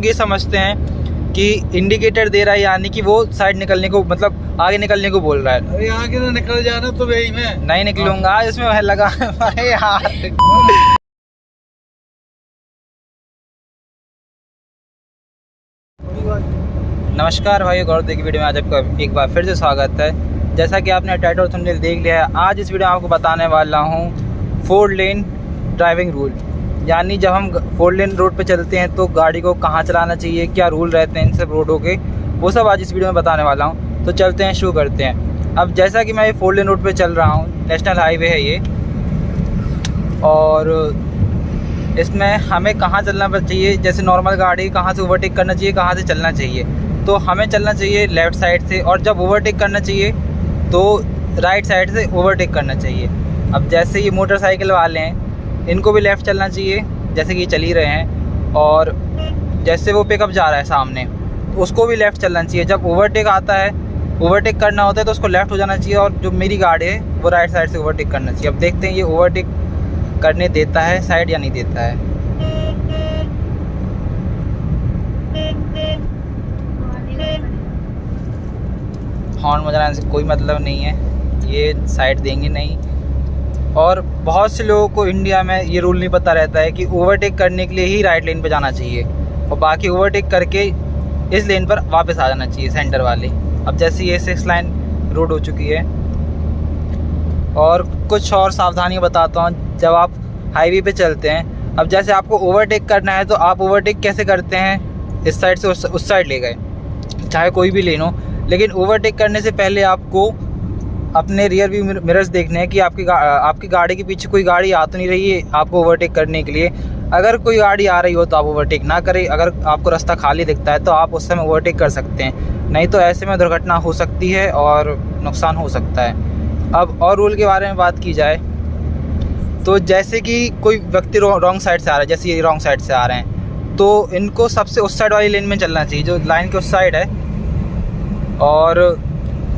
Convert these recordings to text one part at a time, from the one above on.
लोग ये समझते हैं कि इंडिकेटर दे रहा है यानी कि वो साइड निकलने को, मतलब आगे निकलने को बोल रहा है। अरे आगे ना निकल जाना तो वही में नहीं निकलूंगा, इसमें है लगा अरे यार। नमस्कार भाई, गौरव की वीडियो में आज आपका एक बार फिर से स्वागत है। जैसा कि आपने टाइटल और थंबनेल देख लिया है, आज इस वीडियो में आपको बताने वाला हूँ 4 लेन ड्राइविंग रूल। यानी जब हम 4 लेन रोड पे चलते हैं तो गाड़ी को कहाँ चलाना चाहिए, क्या रूल रहते हैं इन सब रोडों के, वो सब आज इस वीडियो में बताने वाला हूँ। तो चलते हैं, शुरू करते हैं। अब जैसा कि मैं 4 लेन रोड पे चल रहा हूँ, नेशनल हाईवे है ये, और इसमें हमें कहाँ चलना चाहिए, जैसे नॉर्मल गाड़ी कहाँ से ओवरटेक करना चाहिए, कहाँ से चलना चाहिए। तो हमें चलना चाहिए लेफ़्ट साइड से, और जब ओवरटेक करना चाहिए तो राइट साइड से ओवरटेक करना चाहिए। अब जैसे ये मोटरसाइकिल वाले हैं, इनको भी लेफ़्ट चलना चाहिए जैसे कि ये चल ही रहे हैं, और जैसे वो पिकअप जा रहा है सामने तो उसको भी लेफ़्ट चलना चाहिए। जब ओवरटेक आता है, ओवरटेक करना होता है तो उसको लेफ़्ट हो जाना चाहिए, और जो मेरी गाड़ी है वो राइट साइड से ओवरटेक करना चाहिए। अब देखते हैं ये ओवरटेक करने देता है साइड या नहीं देता है। हॉर्न बजाने से कोई मतलब नहीं है, ये साइड देंगे नहीं। और बहुत से लोगों को इंडिया में ये रूल नहीं पता रहता है कि ओवरटेक करने के लिए ही राइट लेन पे जाना चाहिए, और बाकी ओवरटेक करके इस लेन पर वापस आ जाना चाहिए, सेंटर वाले। अब जैसे ये 6 लाइन रोड हो चुकी है, और कुछ और सावधानियाँ बताता हूँ जब आप हाईवे पे चलते हैं। अब जैसे आपको ओवरटेक करना है तो आप ओवरटेक कैसे करते हैं, इस साइड से उस साइड ले गए, चाहे कोई भी लेन हो। लेकिन ओवरटेक करने से पहले आपको अपने रियर व्यू मिरर्स देखने हैं कि आपकी गाड़ी के पीछे कोई गाड़ी आ तो नहीं रही है आपको ओवरटेक करने के लिए। अगर कोई गाड़ी आ रही हो तो आप ओवरटेक ना करें। अगर आपको रास्ता खाली दिखता है तो आप उस समय ओवरटेक कर सकते हैं, नहीं तो ऐसे में दुर्घटना हो सकती है और नुकसान हो सकता है। अब और रूल के बारे में बात की जाए तो जैसे कि कोई व्यक्ति रॉन्ग साइड से आ रहा है, जैसे ये रॉन्ग साइड से आ रहे हैं, तो इनको सबसे उस साइड वाली लेन में चलना चाहिए जो लाइन के उस साइड है। और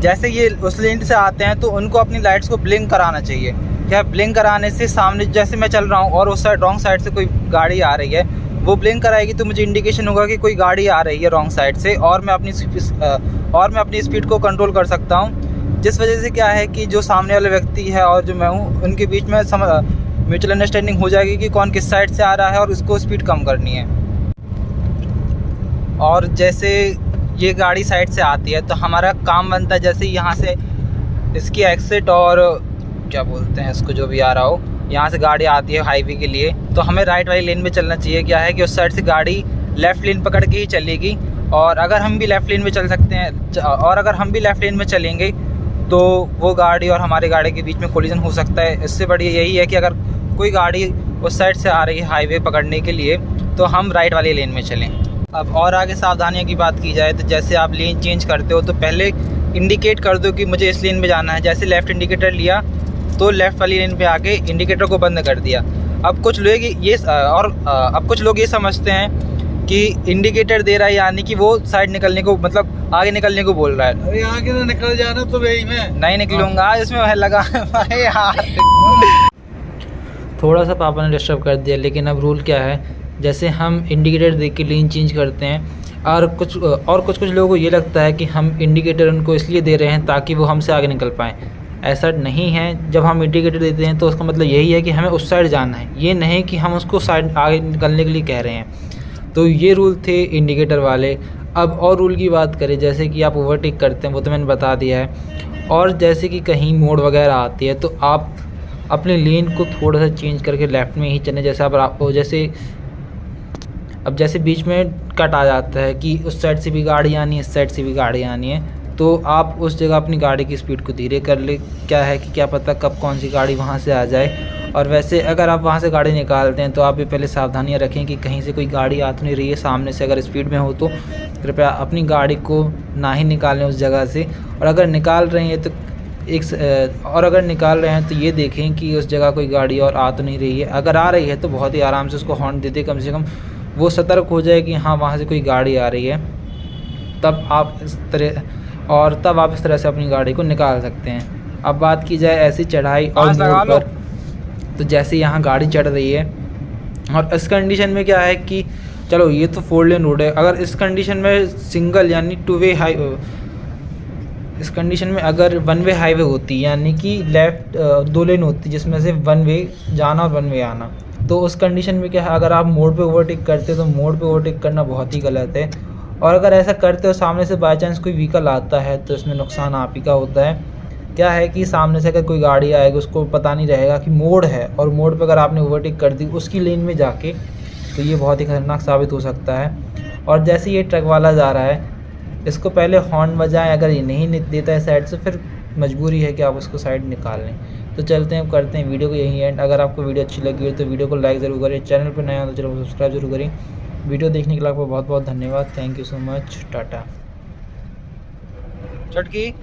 जैसे ये उस लेन से आते हैं तो उनको अपनी लाइट्स को ब्लिंक कराना चाहिए। क्या ब्लिंक कराने से सामने जैसे मैं चल रहा हूँ और उस साइड रॉन्ग साइड से कोई गाड़ी आ रही है, वो ब्लिंक कराएगी तो मुझे इंडिकेशन होगा कि कोई गाड़ी आ रही है रॉन्ग साइड से, और मैं अपनी स्पीड को कंट्रोल कर सकता हूँ। जिस वजह से क्या है कि जो सामने वाले व्यक्ति है और जो मैं हूँ, उनके बीच में म्यूचुअल अंडरस्टैंडिंग हो जाएगी कि कौन किस साइड से आ रहा है और उसको स्पीड कम करनी है। और जैसे ये गाड़ी साइड से आती है तो हमारा काम बनता है, जैसे यहाँ से इसकी एग्जिट और क्या बोलते हैं इसको, जो भी आ रहा हो, यहाँ से गाड़ी आती है हाईवे के लिए, तो हमें राइट वाली लेन में चलना चाहिए। क्या है कि उस साइड से गाड़ी लेफ़्ट लेन पकड़ के ही चलेगी, और अगर हम भी लेफ़्ट लेन में चल सकते हैं, और अगर हम भी लेफ़्ट लेन में चलेंगे तो वो गाड़ी और हमारी गाड़ी के बीच में कोलिजन हो सकता है। इससे बढ़िया यही है कि अगर कोई गाड़ी उस साइड से आ रही है हाईवे पकड़ने के लिए तो हम राइट वाली लेन में चलें। अब और आगे सावधानियों की बात की जाए तो जैसे आप लेन चेंज करते हो तो पहले इंडिकेट कर दो कि मुझे इस लेन में जाना है। जैसे लेफ़्ट इंडिकेटर लिया तो लेफ़्ट वाली लेन पे आके इंडिकेटर को बंद कर दिया। अब कुछ लोग ये समझते हैं कि इंडिकेटर दे रहा है यानी कि वो साइड निकलने को, मतलब आगे निकलने को बोल रहा है। अरे आगे ना निकल जाना तो वही में नहीं निकलूंगा, इसमें है लगा अरे यार। थोड़ा सा पापा ने डिस्टर्ब कर दिया, लेकिन अब रूल क्या है, जैसे हम इंडिकेटर देख के लेन चेंज करते हैं, और कुछ लोगों को ये लगता है कि हम इंडिकेटर उनको इसलिए दे रहे हैं ताकि वो हमसे आगे निकल पाएँ। ऐसा नहीं है। जब हम इंडिकेटर देते हैं तो उसका मतलब यही है कि हमें उस साइड जाना है, ये नहीं कि हम उसको साइड आगे निकलने के लिए कह रहे हैं। तो ये रूल थे इंडिकेटर वाले। अब और रूल की बात करें, जैसे कि आप ओवरटेक करते हैं वो तो मैंने बता दिया है, और जैसे कि कहीं मोड़ वगैरह आती है तो आप अपने लेन को थोड़ा सा चेंज करके लेफ़्ट में ही चलें। जैसे बीच में कट आ जाता है कि उस साइड से भी गाड़ी आनी है, इस साइड से भी गाड़ी आनी है, तो आप उस जगह अपनी गाड़ी की स्पीड को धीरे कर ले। क्या है कि क्या पता कब कौन सी गाड़ी वहाँ से आ जाए। और वैसे अगर आप वहाँ से गाड़ी निकालते हैं तो आप भी पहले सावधानियाँ रखें कि कहीं से कोई गाड़ी आ तो नहीं रही है सामने से। अगर स्पीड में हो तो कृपया अपनी गाड़ी को ना ही निकालें उस जगह से, और अगर निकाल रहे हैं तो ये देखें कि उस जगह कोई गाड़ी और आ तो नहीं रही है। अगर आ रही है तो बहुत ही आराम से उसको हॉर्न दे दें, कम से कम वो सतर्क हो जाए कि हाँ वहाँ से कोई गाड़ी आ रही है। तब आप इस तरह से अपनी गाड़ी को निकाल सकते हैं। अब बात की जाए ऐसी चढ़ाई और मोड़ पर, तो जैसे यहाँ गाड़ी चढ़ रही है और इस कंडीशन में क्या है कि चलो ये तो 4 लेन रोड है। अगर इस कंडीशन में सिंगल यानी 2 वे इस कंडीशन में अगर 1 वे हाईवे होती यानी कि लेफ्ट 2 लेन होती जिसमें से 1 वे जाना और 1 वे आना, तो उस कंडीशन में क्या है, अगर आप मोड़ पे ओवरटेक करते हो तो मोड़ पे ओवरटेक करना बहुत ही गलत है। और अगर ऐसा करते हो सामने से बाई चांस कोई व्हीकल आता है तो इसमें नुकसान आप ही का होता है। क्या है कि सामने से अगर कोई गाड़ी आएगी उसको पता नहीं रहेगा कि मोड़ है, और मोड़ पे अगर आपने ओवरटेक कर दी उसकी लेन में जाके, तो ये बहुत ही खतरनाक साबित हो सकता है। और जैसे ये ट्रक वाला जा रहा है, इसको पहले हॉर्न बजाएं, अगर ये नहीं देता है साइड से, फिर मजबूरी है कि आप उसको साइड निकाल लें। तो चलते हैं, करते हैं वीडियो को यहीं एंड। अगर आपको वीडियो अच्छी लगी हो तो वीडियो को लाइक ज़रूर करें, चैनल पर नया हो तो चैनल को सब्सक्राइब जरूर करें। वीडियो देखने के लिए आपको बहुत बहुत धन्यवाद। Thank you so much, tata. चटकी।